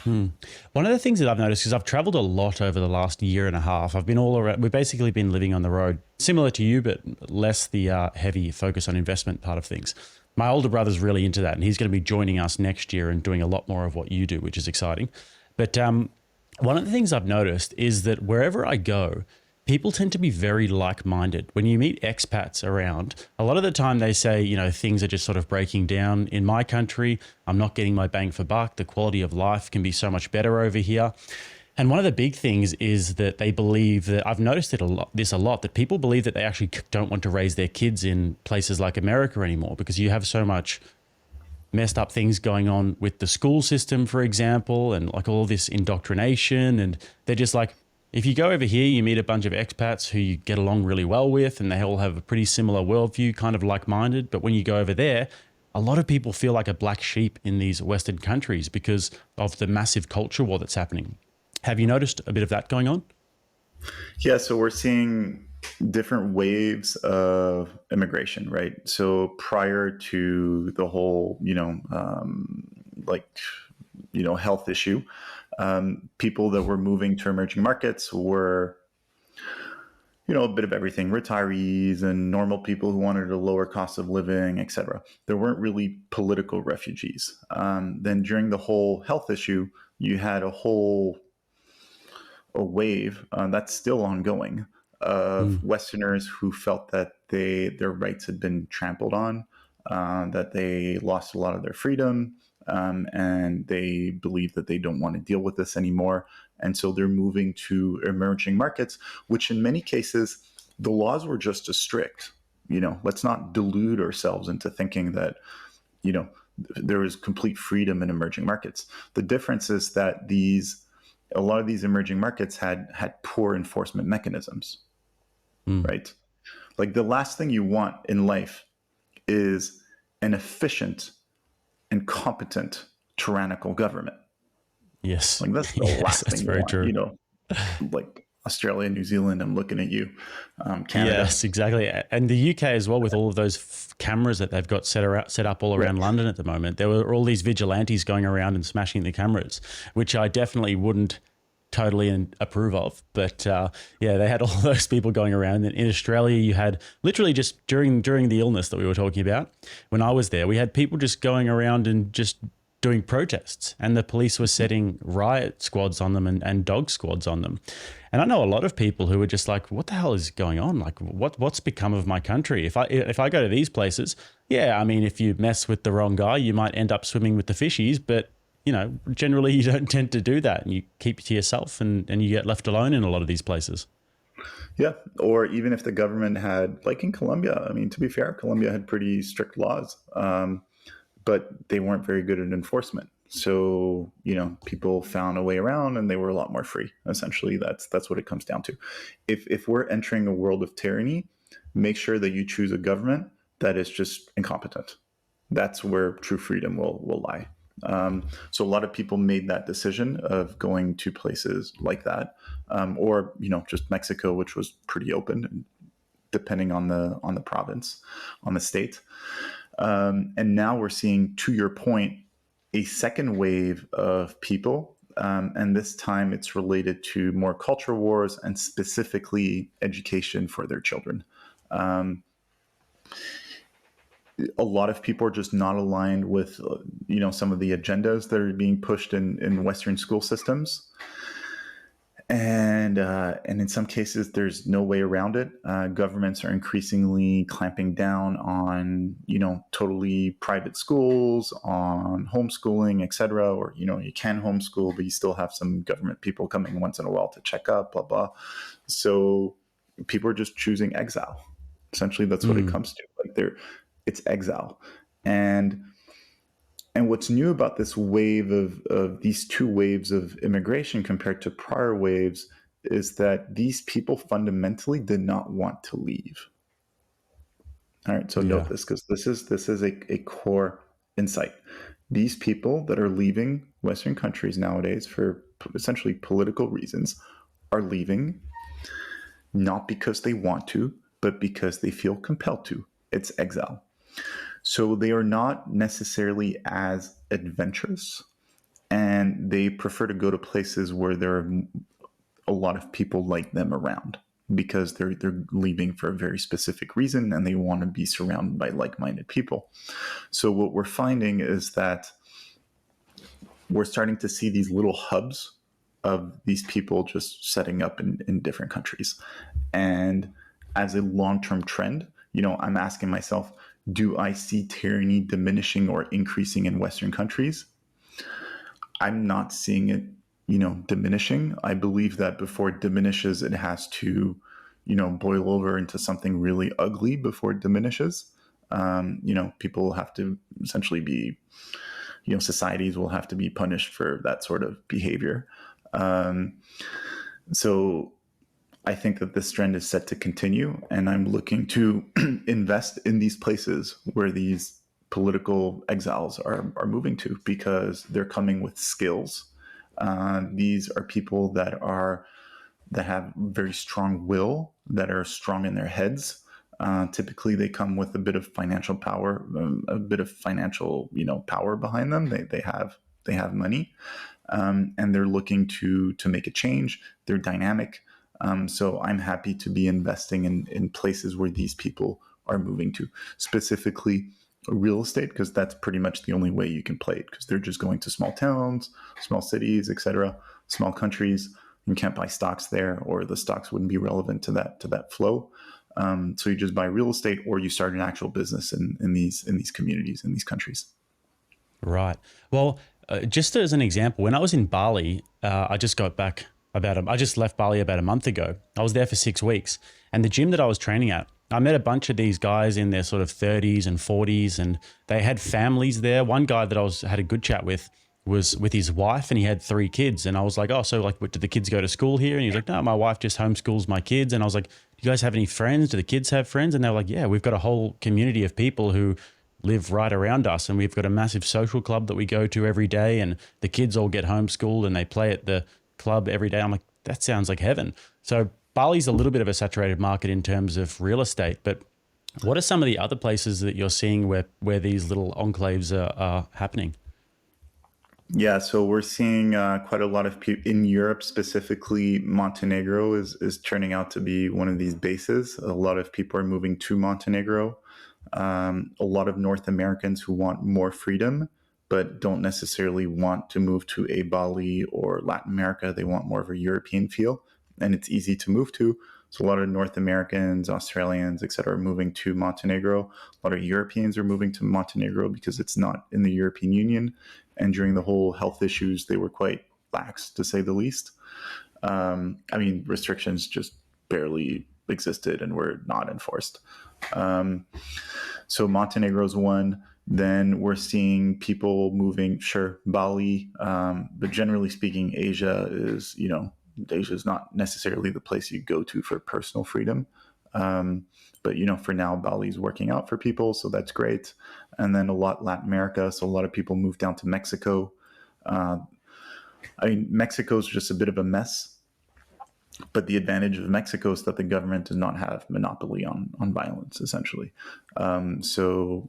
Hmm. One of the things that I've noticed is I've traveled a lot over the last year and a half. I've been all around. We've basically been living on the road, similar to you, but less the heavy focus on investment part of things. My older brother's really into that, and he's going to be joining us next year and doing a lot more of what you do, which is exciting. But one of the things I've noticed is that wherever I go, people tend to be very like-minded. When you meet expats around, a lot of the time they say, you know, things are just sort of breaking down in my country. I'm not getting my bang for buck. The quality of life can be so much better over here. And one of the big things is that they believe that I've noticed this a lot, that people believe that they actually don't want to raise their kids in places like America anymore because you have so much messed up things going on with the school system, for example, and like all this indoctrination. And they're just like, if you go over here, you meet a bunch of expats who you get along really well with, and they all have a pretty similar worldview, kind of like-minded. But when you go over there, a lot of people feel like a black sheep in these Western countries because of the massive culture war that's happening. Have you noticed a bit of that going on? Yeah, so we're seeing different waves of immigration, right? So prior to the whole, like, health issue, people that were moving to emerging markets were, a bit of everything, retirees and normal people who wanted a lower cost of living, et cetera. There weren't really political refugees. Then during the whole health issue, you had a wave that's still ongoing of Mm. Westerners who felt that their rights had been trampled on, that they lost a lot of their freedom, and they believe that they don't want to deal with this anymore. And so they're moving to emerging markets, which in many cases, the laws were just as strict. Let's not delude ourselves into thinking that, you know, there is complete freedom in emerging markets. The difference is that a lot of these emerging markets had poor enforcement mechanisms, Mm. right? Like the last thing you want in life is an efficient and competent tyrannical government. Yes. Like that's the Yes, last that's thing you very want, true. like Australia, New Zealand, I'm looking at you, Canada. Yes, exactly. And the UK as well, with all of those cameras that they've got set up all Yeah. around London at the moment. There were all these vigilantes going around and smashing the cameras, which I definitely wouldn't totally approve of. But yeah, they had all those people going around. And in Australia, you had literally just during the illness that we were talking about, when I was there, we had people just going around and just doing protests, and the police were setting riot squads on them and dog squads on them. And I know a lot of people who were just like, what the hell is going on? Like what's become of my country? If I go to these places, yeah, I mean, if you mess with the wrong guy, you might end up swimming with the fishies, but generally you don't tend to do that, and you keep to yourself, and you get left alone in a lot of these places. Yeah. Or even if the government had, like in Colombia, I mean, to be fair, Colombia had pretty strict laws, but they weren't very good at enforcement. So, people found a way around and they were a lot more free. Essentially, that's what it comes down to. If we're entering a world of tyranny, make sure that you choose a government that is just incompetent. That's where true freedom will lie. So a lot of people made that decision of going to places like that, or just Mexico, which was pretty open, depending on the province, on the state. And now we're seeing, to your point, a second wave of people. And this time it's related to more culture wars and specifically education for their children. Um, a lot of people are just not aligned with, some of the agendas that are being pushed in Western school systems. And in some cases, there's no way around it. Governments are increasingly clamping down on, totally private schools, on homeschooling, et cetera. Or, you can homeschool, but you still have some government people coming once in a while to check up, blah, blah. So people are just choosing exile. Essentially, that's what it Mm. comes to. It's exile. And what's new about this wave of these two waves of immigration compared to prior waves is that these people fundamentally did not want to leave. All right, so note Yeah. this, because this is a core insight. These people that are leaving Western countries nowadays for essentially political reasons are leaving not because they want to, but because they feel compelled to. It's exile. So they are not necessarily as adventurous and they prefer to go to places where there are a lot of people like them around, because they're leaving for a very specific reason and they want to be surrounded by like-minded people. So what we're finding is that we're starting to see these little hubs of these people just setting up in different countries. And as a long-term trend, I'm asking myself, do I see tyranny diminishing or increasing in Western countries? I'm not seeing it, diminishing. I believe that before it diminishes, it has to, boil over into something really ugly before it diminishes. People have to essentially be, societies will have to be punished for that sort of behavior. So I think that this trend is set to continue, and I'm looking to invest in these places where these political exiles are moving to, because they're coming with skills. These are people that have very strong will, that are strong in their heads. Typically, they come with a bit of financial power, power behind them. They have money, and they're looking to make a change. They're dynamic. So I'm happy to be investing in places where these people are moving to, specifically real estate, because that's pretty much the only way you can play it, because they're just going to small towns, small cities, etc., small countries. You can't buy stocks there, or the stocks wouldn't be relevant to that flow. So you just buy real estate, or you start an actual business in these communities, in these countries. Right. Well, just as an example, when I was in Bali, I just got back I just left Bali about a month ago. I was there for 6 weeks, and the gym that I was training at, I met a bunch of these guys in their sort of 30s and 40s, and they had families there. One guy that had a good chat with was with his wife, and he had 3 kids. And I was like, oh, so like, do the kids go to school here? And he was like, no, my wife just homeschools my kids. And I was like, do you guys have any friends? Do the kids have friends? And they were like, yeah, we've got a whole community of people who live right around us, and we've got a massive social club that we go to every day, and the kids all get homeschooled and they play at the club every day. I'm like, that sounds like heaven. So Bali's a little bit of a saturated market in terms of real estate, but what are some of the other places that you're seeing where these little enclaves are happening? Yeah, so we're seeing quite a lot of people in Europe, specifically Montenegro is turning out to be one of these bases. A lot of people are moving to Montenegro. A lot of North Americans who want more freedom, but don't necessarily want to move to a Bali or Latin America. They want more of a European feel, and it's easy to move to. So a lot of North Americans, Australians, etc., are moving to Montenegro. A lot of Europeans are moving to Montenegro because it's not in the European Union. And during the whole health issues, they were quite lax, to say the least. Restrictions just barely existed and were not enforced. So Montenegro's one. Then we're seeing people moving, sure, Bali, but generally speaking, Asia is not necessarily the place you go to for personal freedom. But for now, Bali's working out for people, so that's great. And then a lot Latin America, so a lot of people move down to Mexico. Mexico's just a bit of a mess, but the advantage of Mexico is that the government does not have monopoly on violence, essentially. So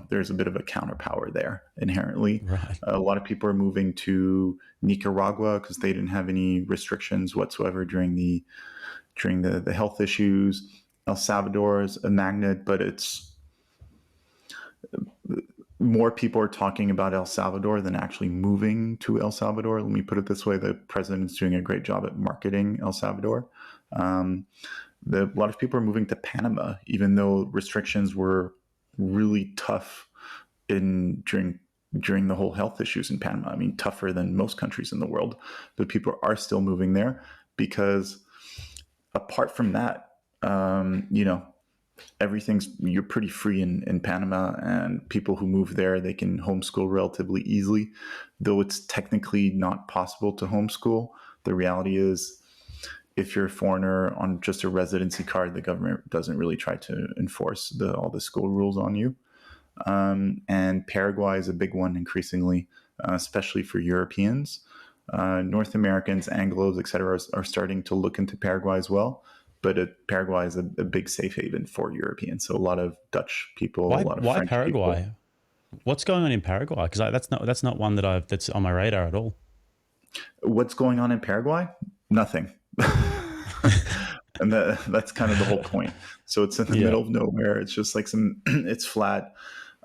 there's a bit of a counterpower there inherently. Right. A lot of people are moving to Nicaragua because they didn't have any restrictions whatsoever during the health issues. El Salvador is a magnet, but it's more people are talking about El Salvador than actually moving to El Salvador. Let me put it this way: the president's doing a great job at marketing El Salvador. A lot of people are moving to Panama, even though restrictions were really tough during the whole health issues in Panama. Tougher than most countries in the world, but people are still moving there because, apart from that, you're pretty free in Panama, and people who move there, they can homeschool relatively easily, though it's technically not possible to homeschool. The reality is, if you're a foreigner on just a residency card, the government doesn't really try to enforce all the school rules on you. And Paraguay is a big one increasingly, especially for Europeans. North Americans, Anglos, etc., are starting to look into Paraguay as well. But Paraguay is a big safe haven for Europeans. So a lot of Dutch people, Why a lot of why French people. Paraguay? What's going on in Paraguay? Because that's not one that's on my radar at all. What's going on in Paraguay? Nothing. And that's kind of the whole point. So it's in the Yeah. middle of nowhere. It's just like it's flat,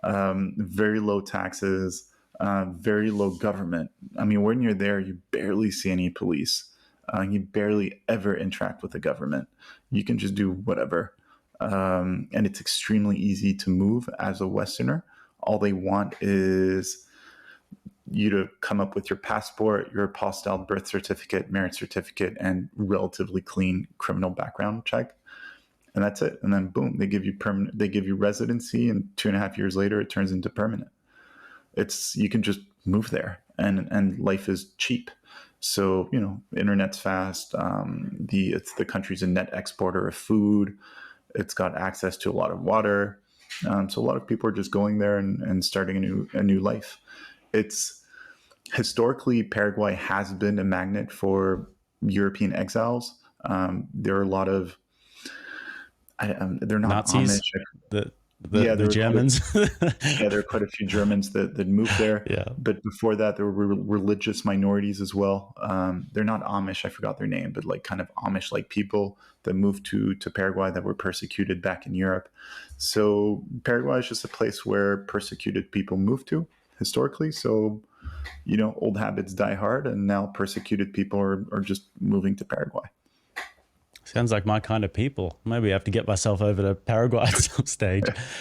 very low taxes, very low government. I mean, when you're there, you barely see any police. You barely ever interact with the government. You can just do whatever. And it's extremely easy to move as a Westerner. All they want is you to come up with your passport, your apostille, birth certificate, marriage certificate, and relatively clean criminal background check, and that's it. And then boom, they give you permanent. They give you residency, and 2.5 years later, it turns into permanent. It's you can just move there, and life is cheap. So internet's fast. It's the country's a net exporter of food. It's got access to a lot of water. So a lot of people are just going there and starting a new life. It's historically Paraguay has been a magnet for European exiles. There are a lot of they're not Nazis, Amish. the Yeah, the Germans. there are quite a few Germans that moved there. Yeah. But before that, there were religious minorities as well. They're not Amish. I forgot their name, but like kind of Amish-like people that moved to Paraguay that were persecuted back in Europe. So Paraguay is just a place where persecuted people moved to historically. So old habits die hard, and now persecuted people are just moving to Paraguay. Sounds like my kind of people. Maybe I have to get myself over to Paraguay at some stage.